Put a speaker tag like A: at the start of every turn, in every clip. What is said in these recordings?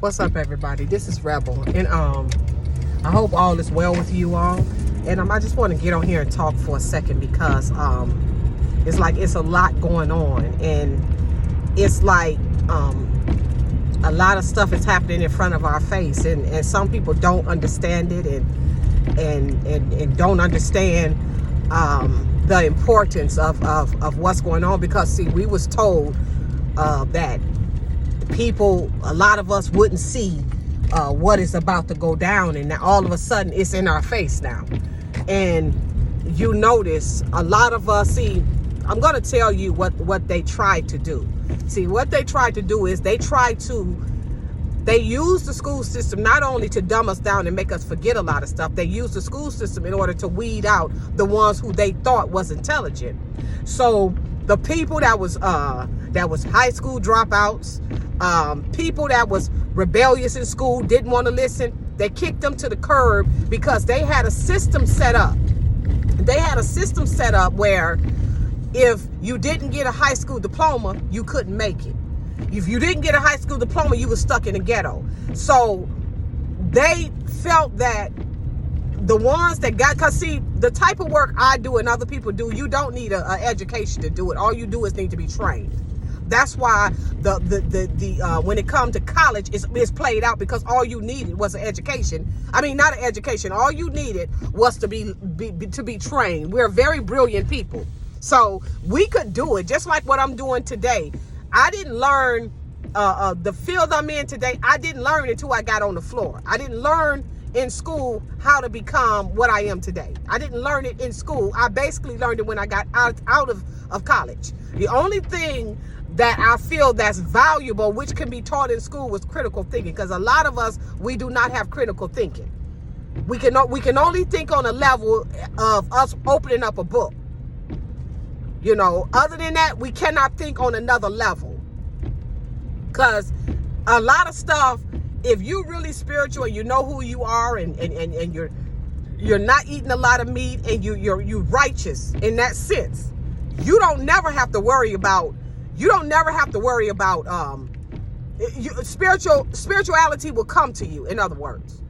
A: What's up, everybody? This is Rebel, and I hope all is well with you all. And I just want to get on here and talk for a second because it's like it's a lot going on, and it's like a lot of stuff is happening in front of our face, and some people don't understand it, and don't understand the importance of what's going on. Because see, we was told that people, a lot of us wouldn't see what is about to go down, and now all of a sudden it's in our face now. And you notice a lot of us, see, I'm going to tell you what they tried to do. See, what they tried to do is they use the school system not only to dumb us down and make us forget a lot of stuff. They use the school system in order to weed out the ones who they thought was intelligent. So the people that was high school dropouts, people that was rebellious in school, didn't want to listen, they kicked them to the curb because they had a system set up. They had a system set up where if you didn't get a high school diploma, you couldn't make it. If you didn't get a high school diploma, you were stuck in the ghetto. So they felt that the ones that got, because see, the type of work I do and other people do, you don't need an education to do it. All you do is need to be trained. That's why the when it comes to college, it's played out, because all you needed was an education. I mean, not an education. All you needed was to be trained. We're very brilliant people, so we could do it just like what I'm doing today. I didn't learn the field I'm in today. I didn't learn until I got on the floor. I didn't learn in school how to become what I am today. I didn't learn it in school. I basically learned it when I got out of college. The only thing that I feel that's valuable, which can be taught in school, was critical thinking, because a lot of us, we do not have critical thinking. We can only think on a level of us opening up a book. You know, other than that, we cannot think on another level. Because a lot of stuff, if you're really spiritual and you know who you are, and you're not eating a lot of meat, and you're righteous in that sense, you don't never have to worry about spirituality will come to you, in other words.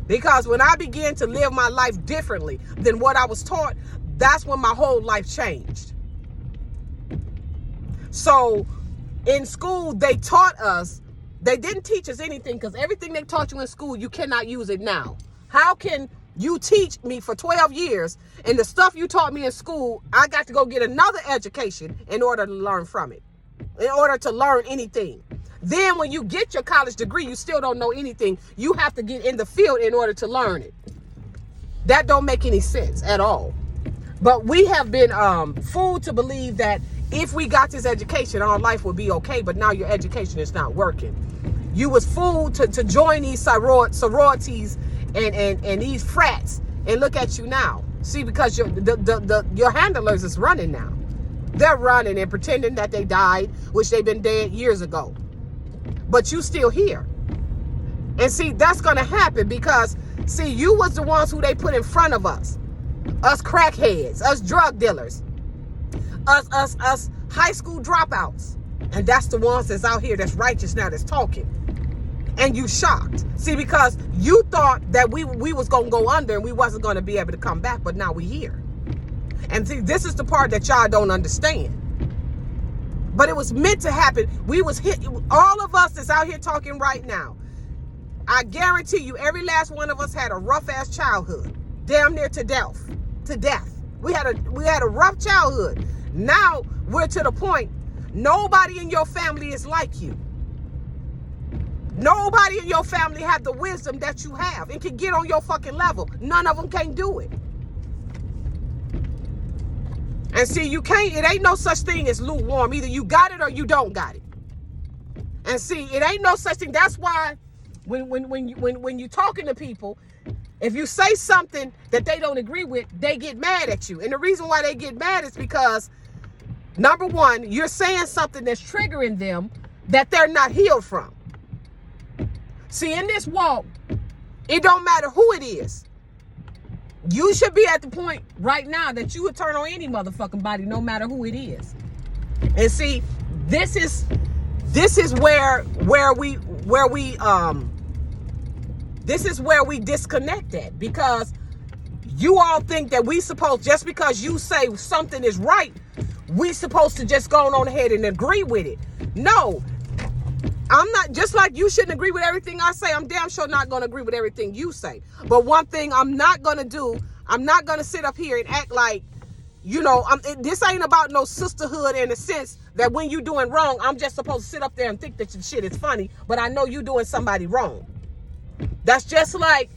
A: Because when I began to live my life differently than what I was taught, that's when my whole life changed. So in school, they taught us, they didn't teach us anything, because everything they taught you in school, you cannot use it now. How can you teach me for 12 years and the stuff you taught me in school, I got to go get another education in order to learn from it, in order to learn anything? Then when you get your college degree, you still don't know anything. You have to get in the field in order to learn it. That don't make any sense at all. But we have been fooled to believe that if we got this education, our life would be okay. But now your education is not working. You was fooled to join these sororities and these frats, and look at you now. See, because your handlers is running now. They're running and pretending that they died, which they've been dead years ago. But you still here. And see, that's going to happen because, see, you was the ones who they put in front of us. Us crackheads, us drug dealers, us high school dropouts. And that's the ones that's out here that's righteous now, that's talking. And you shocked. See, because you thought that we was going to go under and we wasn't going to be able to come back, but now we here. And see, this is the part that y'all don't understand. But it was meant to happen. We was hit, all of us that's out here talking right now. I guarantee you, every last one of us had a rough ass childhood. Damn near to death. We had a rough childhood. Now we're to the point, nobody in your family is like you. Nobody in your family have the wisdom that you have and can get on your fucking level. None of them can do it. And see, it ain't no such thing as lukewarm. Either you got it or you don't got it. And see, it ain't no such thing. That's why when you talking to people, if you say something that they don't agree with, they get mad at you. And the reason why they get mad is because, number one, you're saying something that's triggering them that they're not healed from. See, in this walk, it don't matter who it is. You should be at the point right now that you would turn on any motherfucking body, no matter who it is. And see, this is where where we this is where we disconnect at, because you all think that we supposed, just because you say something is right, we supposed to just go on ahead and agree with it. No, I'm not. Just like you shouldn't agree with everything I say, I'm damn sure not going to agree with everything you say. But one thing I'm not going to do, I'm not going to sit up here and act like, this ain't about no sisterhood in the sense that when you doing wrong, I'm just supposed to sit up there and think that your shit is funny, but I know you doing somebody wrong. That's just like,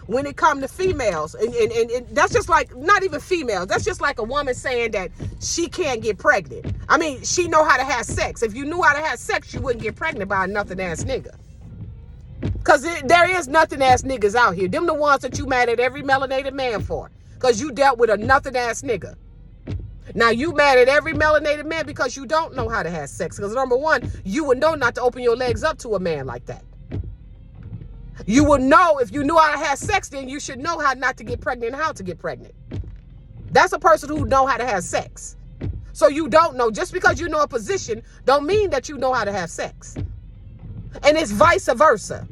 A: when it comes to females, and that's just like, not even females, that's just like a woman saying that she can't get pregnant. I mean, she know how to have sex. If you knew how to have sex, you wouldn't get pregnant by a nothing ass nigga. Because there is nothing ass niggas out here. Them the ones that you mad at every melanated man for. Because you dealt with a nothing ass nigga. Now you mad at every melanated man because you don't know how to have sex. Because number one, you would know not to open your legs up to a man like that. You would know, if you knew how to have sex, then you should know how not to get pregnant and how to get pregnant. That's a person who know how to have sex. So you don't know. Just because you know a position don't mean that you know how to have sex. And it's vice versa.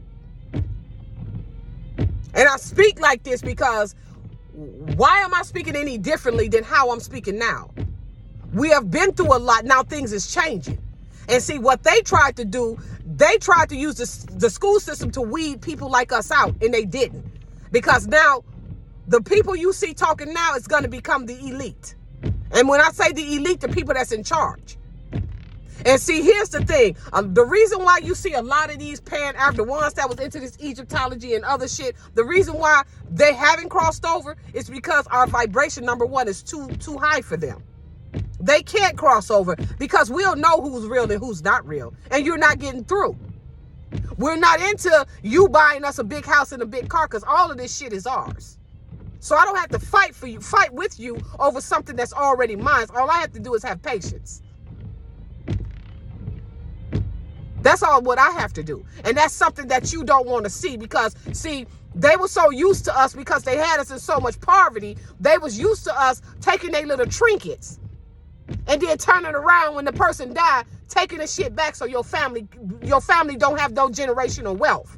A: And I speak like this because why am I speaking any differently than how I'm speaking now? We have been through a lot. Now things is changing. And see, what they tried to do, they tried to use the school system to weed people like us out, and they didn't. Because now, the people you see talking now is going to become the elite. And when I say the elite, the people that's in charge. And see, here's the thing. The reason why you see a lot of these the ones that was into this Egyptology and other shit, the reason why they haven't crossed over is because our vibration, number one, is too high for them. They can't cross over because we'll know who's real and who's not real. And you're not getting through. We're not into you buying us a big house and a big car, because all of this shit is ours. So I don't have to fight with you over something that's already mine. All I have to do is have patience. That's all what I have to do. And that's something that you don't want to see, because, see, they were so used to us because they had us in so much poverty. They was used to us taking their little trinkets and then turning around when the person died, taking the shit back so your family don't have no generational wealth.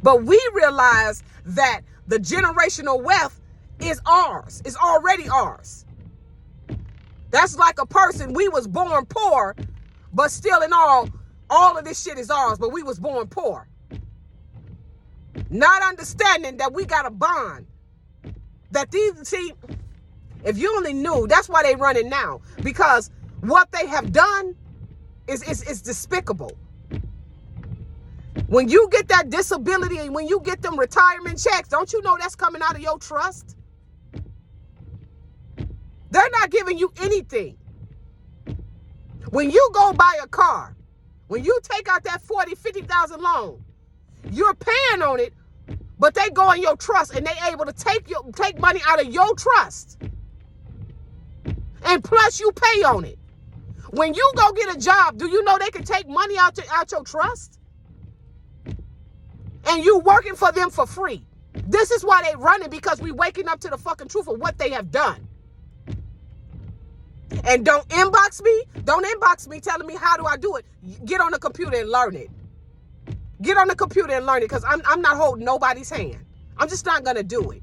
A: But we realize that the generational wealth is ours. It's already ours. That's like a person, we was born poor, but still in all of this shit is ours, but we was born poor. Not understanding that we got a bond. If you only knew, that's why they running now. Because what they have done is despicable. When you get that disability and when you get them retirement checks, don't you know that's coming out of your trust? They're not giving you anything. When you go buy a car, when you take out that $40,000-$50,000 loan, you're paying on it, but they go in your trust and they able to take money out of your trust. And plus you pay on it. When you go get a job, do you know they can take money out your trust? And you working for them for free. This is why they running, because we waking up to the fucking truth of what they have done. And don't inbox me telling me how do I do it. Get on the computer and learn it. Get on the computer and learn it, because I'm not holding nobody's hand. I'm just not going to do it.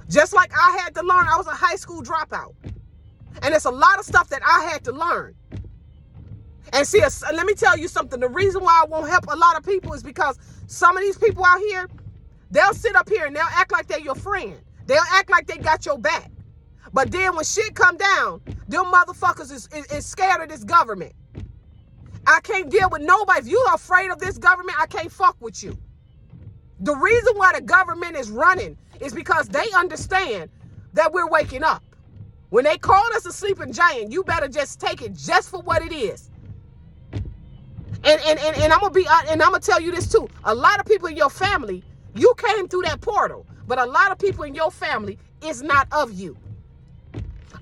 A: Just like I had to learn, I was a high school dropout. And there's a lot of stuff that I had to learn. And see, let me tell you something. The reason why I won't help a lot of people is because some of these people out here, they'll sit up here and they'll act like they're your friend. They'll act like they got your back. But then when shit come down, them motherfuckers is scared of this government. I can't deal with nobody. If you're afraid of this government, I can't fuck with you. The reason why the government is running is because they understand that we're waking up. When they called us a sleeping giant, you better just take it just for what it is. And I'm gonna tell you this too. A lot of people in your family, you came through that portal, but a lot of people in your family is not of you.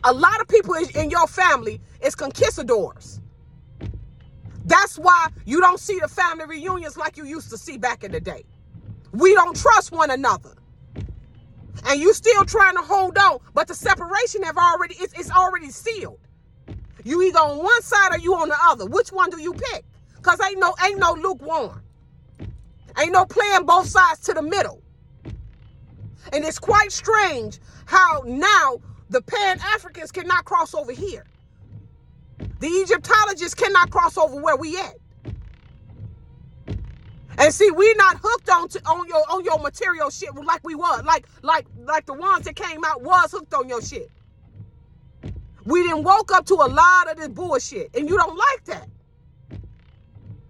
A: A lot of people in your family is conquistadors. That's why you don't see the family reunions like you used to see back in the day. We don't trust one another. And you still trying to hold on, but the separation it's already sealed. You either on one side or you on the other. Which one do you pick? Because ain't no lukewarm. Ain't no playing both sides to the middle. And it's quite strange how now the Pan-Africans cannot cross over here. The Egyptologists cannot cross over where we at. And see, we not hooked on your material shit like we was. Like the ones that came out was hooked on your shit. We done woke up to a lot of this bullshit, and you don't like that.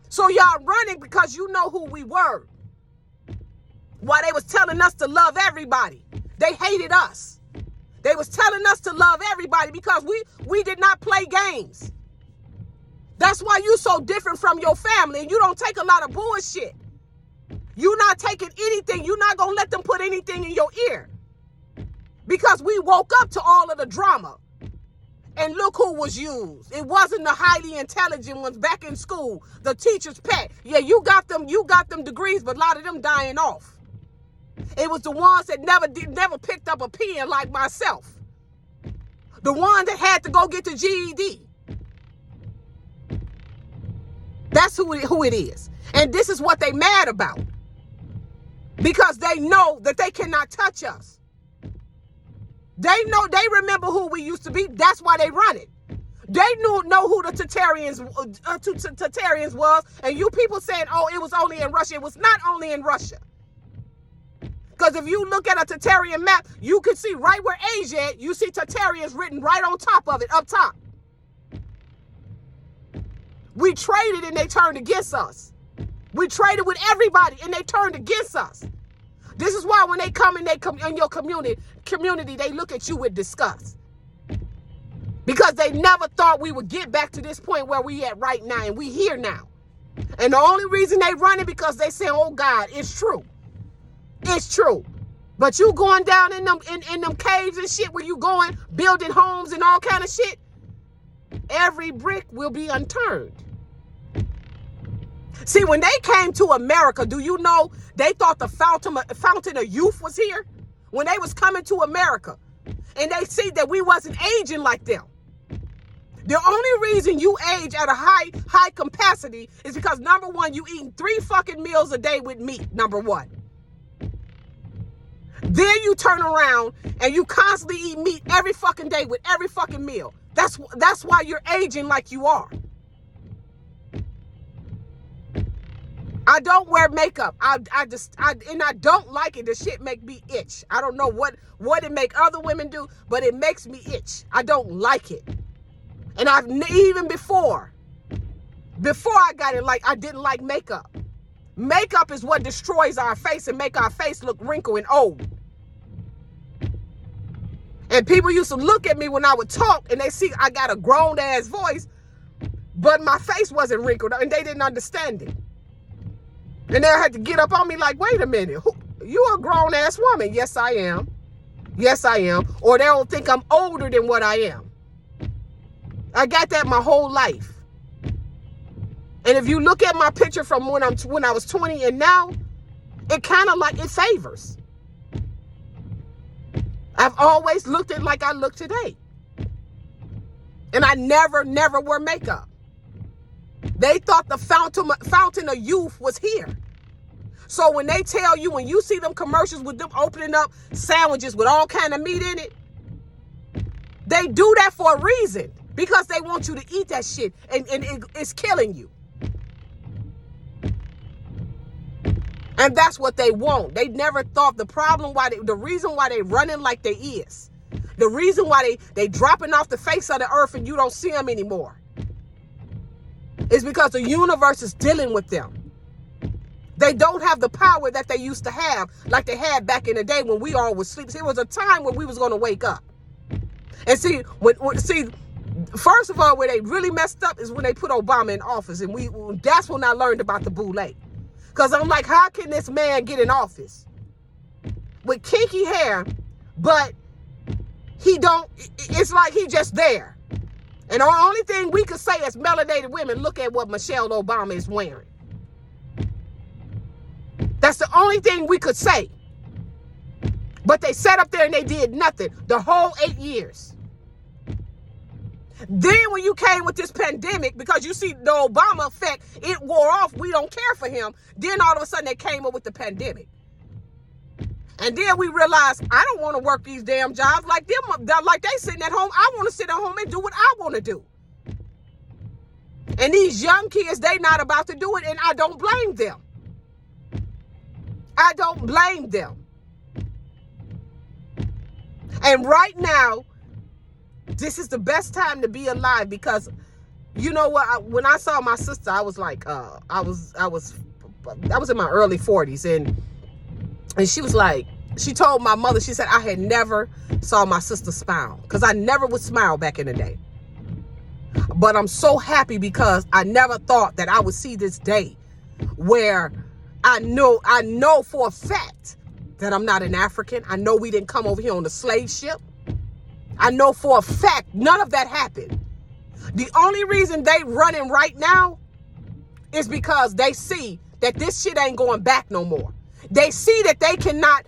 A: So y'all running because you know who we were. While they was telling us to love everybody, they hated us. They was telling us to love everybody because we did not play games. That's why you so different from your family, and you don't take a lot of bullshit. You not taking anything. You're not gonna let them put anything in your ear. Because we woke up to all of the drama. And look who was used. It wasn't the highly intelligent ones back in school. The teacher's pet. Yeah, you got them degrees, but a lot of them dying off. It was the ones that never picked up a pen like myself. The one that had to go get the GED. That's who it is. And this is what they mad about. Because they know that they cannot touch us. They remember who we used to be. That's why they run it. They know who the Tatarians was. And you people saying, oh, it was only in Russia. It was not only in Russia. Because if you look at a Tatarian map, you can see right where Asia is, you see Tatarians written right on top of it, up top. We traded and they turned against us. We traded with everybody and they turned against us. This is why when they come in your community, they look at you with disgust. Because they never thought we would get back to this point where we at right now, and we here now. And the only reason they run it because they say, oh God, it's true. It's true. But you going down in them caves and shit where you going, building homes and all kind of shit, every brick will be unturned. See, when they came to America, do you know they thought the fountain of youth was here? When they was coming to America and they see that we wasn't aging like them. The only reason you age at a high capacity is because, number one, you eating 3 fucking meals a day with meat, number one. Then you turn around and you constantly eat meat every fucking day with every fucking meal. That's why you're aging like you are. I don't wear makeup. I don't like it. The shit make me itch. I don't know what it make other women do, but it makes me itch. I don't like it. And even before I got it, I didn't like makeup. Makeup is what destroys our face and make our face look wrinkled and old. And people used to look at me when I would talk and they see I got a grown ass voice, but my face wasn't wrinkled and they didn't understand it. And they had to get up on me like, wait a minute, you a grown ass woman. Yes, I am. Yes, I am. Or they'll think I'm older than what I am. I got that my whole life. And if you look at my picture from when I was 20 and now, it kind of like it favors. I've always looked at like I look today. And I never wear makeup. They thought the fountain of youth was here. So when they tell you, when you see them commercials with them opening up sandwiches with all kind of meat in it, they do that for a reason. Because they want you to eat that shit and it's killing you. And that's what they want. They never thought the reason why they running like they is. The reason why they dropping off the face of the earth and you don't see them anymore. Is because the universe is dealing with them. They don't have the power that they used to have like they had back in the day when we all was sleep. See, it was a time when we was going to wake up. And see, first of all, where they really messed up is when they put Obama in office. And that's when I learned about the boule. Because I'm like, how can this man get in office with kinky hair, but it's like he just there. And the only thing we could say as melanated women, look at what Michelle Obama is wearing. That's the only thing we could say. But they sat up there and they did nothing the whole 8 years. Then when you came with this pandemic, because you see the Obama effect, it wore off. We don't care for him. Then all of a sudden they came up with the pandemic. And then we realized, I don't want to work these damn jobs like them, like they sitting at home. I want to sit at home and do what I want to do. And these young kids, they not about to do it, and I don't blame them. I don't blame them. And right now, this is the best time to be alive, because you know what? When I saw my sister, I was like, I was in my early 40s, and she was like, she told my mother, she said, I had never saw my sister smile, because I never would smile back in the day. But I'm so happy because I never thought that I would see this day where I know for a fact that I'm not an African. I know we didn't come over here on the slave ship. I know for a fact none of that happened. The only reason they running right now is because they see that this shit ain't going back no more. They see that they cannot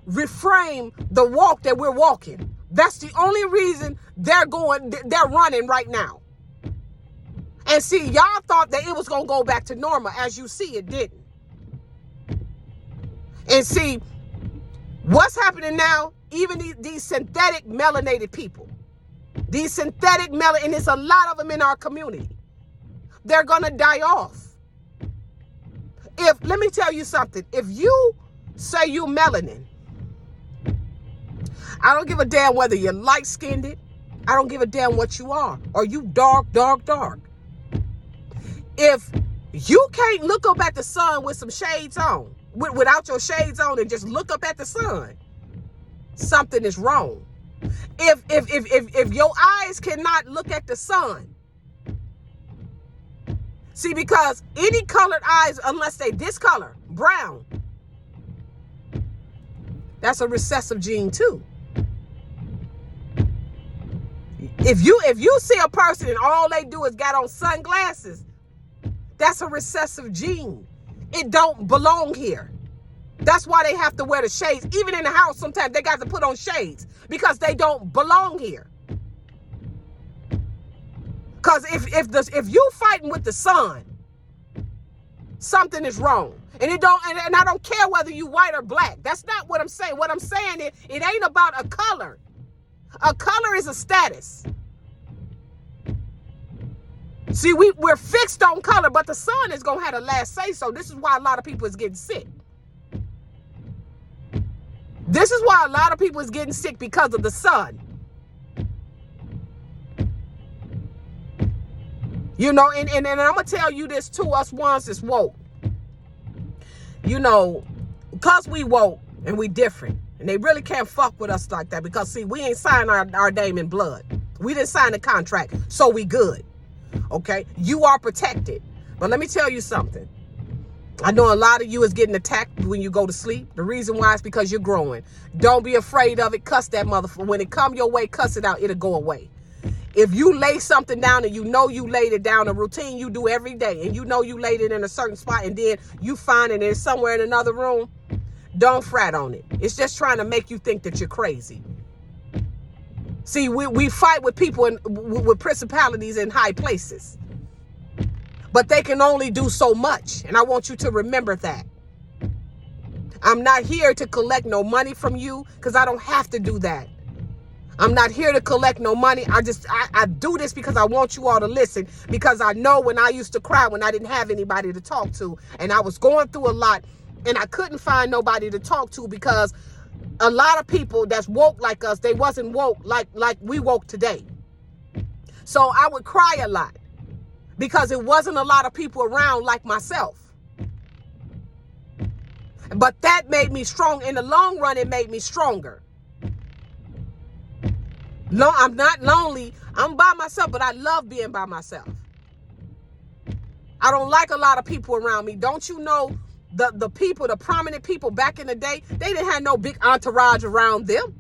A: reframe the walk that we're walking. That's the only reason they're running right now. And see, y'all thought that it was going to go back to normal. As you see, it didn't. And see, what's happening now, even these synthetic melanated people, and there's a lot of them in our community, they're going to die off. Let me tell you something. If you say you melanin, I don't give a damn whether you're light-skinned. I don't give a damn what you are. Or you dark. If you can't look up at the sun with some shades on, without your shades on, and just look up at the sun, something is wrong. If your eyes cannot look at the sun, see, because any colored eyes, unless they this color, brown, that's a recessive gene too. If you see a person and all they do is got on sunglasses, that's a recessive gene. It don't belong here. That's why they have to wear the shades. Even in the house, sometimes they got to put on shades because they don't belong here. Because if you fighting with the sun, something is wrong. And I don't care whether you white or black. That's not what I'm saying. What I'm saying is, it ain't about a color. A color is a status. See, we're fixed on color, but the sun is going to have the last say. So this is why a lot of people is getting sick. This is why a lot of people is getting sick, because of the sun. You know, and I'm going to tell you this to us ones that's woke. You know, because we woke and we different. And they really can't fuck with us like that, because, see, we ain't signed our name in blood. We didn't sign the contract, so we good. Okay? You are protected. But let me tell you something. I know a lot of you is getting attacked when you go to sleep. The reason why is because you're growing. Don't be afraid of it. Cuss that motherfucker. When it come your way, cuss it out. It'll go away. If you lay something down and you know you laid it down, a routine you do every day, and you know you laid it in a certain spot, and then you find it somewhere in another room, don't fret on it. It's just trying to make you think that you're crazy. See, we fight with people with principalities in high places. But they can only do so much. And I want you to remember that. I'm not here to collect no money from you, because I don't have to do that. I'm not here to collect no money. I do this because I want you all to listen, because I know when I used to cry when I didn't have anybody to talk to, and I was going through a lot, and I couldn't find nobody to talk to, because a lot of people that's woke like us, they wasn't woke like we woke today. So I would cry a lot, because it wasn't a lot of people around like myself. But that made me strong. In the long run, it made me stronger. I'm not lonely. I'm by myself, but I love being by myself. I don't like a lot of people around me. Don't you know the people, the prominent people back in the day, they didn't have no big entourage around them.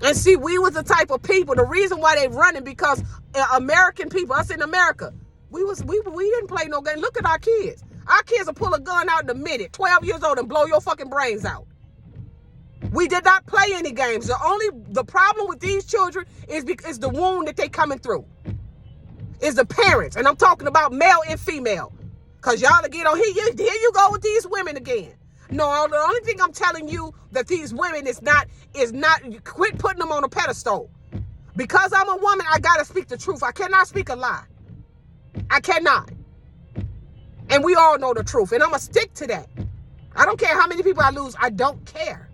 A: And see, we was the type of people, the reason why they running, because American people, us in America, we didn't play no game. Look at our kids. Our kids will pull a gun out in a minute, 12 years old, and blow your fucking brains out. We did not play any games. The problem with these children is the wound that they coming through. Is the parents. And I'm talking about male and female. Because y'all get on here you go with these women again. No, the only thing I'm telling you that these women is not quit putting them on a pedestal. Because I'm a woman, I gotta speak the truth. I cannot speak a lie. I cannot. And we all know the truth. And I'm gonna stick to that. I don't care how many people I lose. I don't care.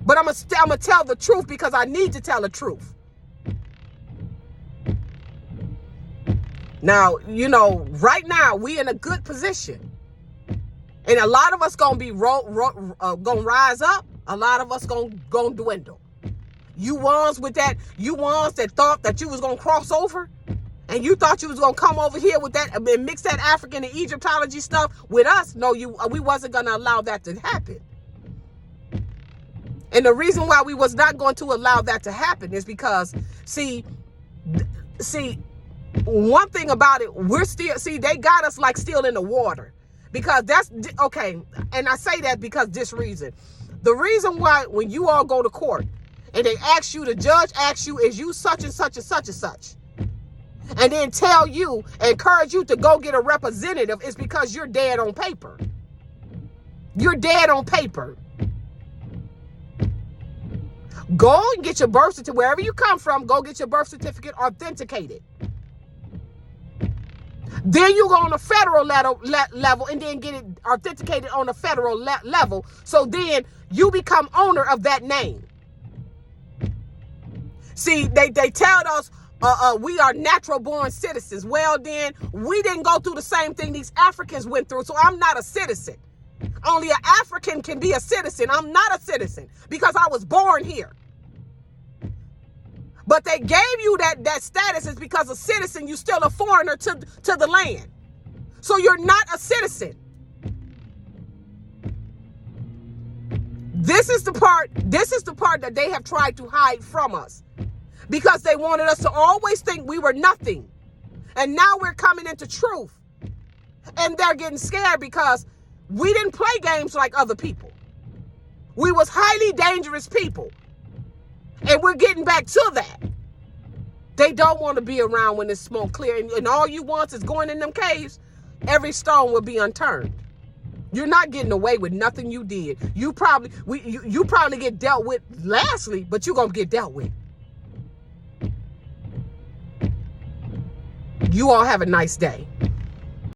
A: But I'm gonna tell the truth because I need to tell the truth. Now, right now we in a good position. And a lot of us gonna be gonna rise up. A lot of us gonna dwindle. You ones that thought that you was gonna cross over, and you thought you was gonna come over here with that and mix that African and Egyptology stuff with us. No, we wasn't gonna allow that to happen. And the reason why we was not going to allow that to happen is because, see, one thing about it, they got us like still in the water. Because that's, okay, and I say that because this reason. The reason why when you all go to court and they ask you, the judge asks you, is you such and such and such and such? And then encourage you to go get a representative is because you're dead on paper. You're dead on paper. Go and get your birth certificate. Wherever you come from, go get your birth certificate authenticated. Then you go on a federal level and then get it authenticated on a federal level. So then you become owner of that name. See, they tell us we are natural born citizens. Well, then we didn't go through the same thing these Africans went through. So I'm not a citizen. Only an African can be a citizen. I'm not a citizen because I was born here. But they gave you that status is because a citizen, you're still a foreigner to the land. So you're not a citizen. This is the part that they have tried to hide from us. Because they wanted us to always think we were nothing. And now we're coming into truth. And they're getting scared because we didn't play games like other people. We was highly dangerous people. And we're getting back to that. They don't want to be around when it's smoke clear. And all you want is going in them caves. Every stone will be unturned. You're not getting away with nothing you did. You probably get dealt with lastly, but you're going to get dealt with. You all have a nice day.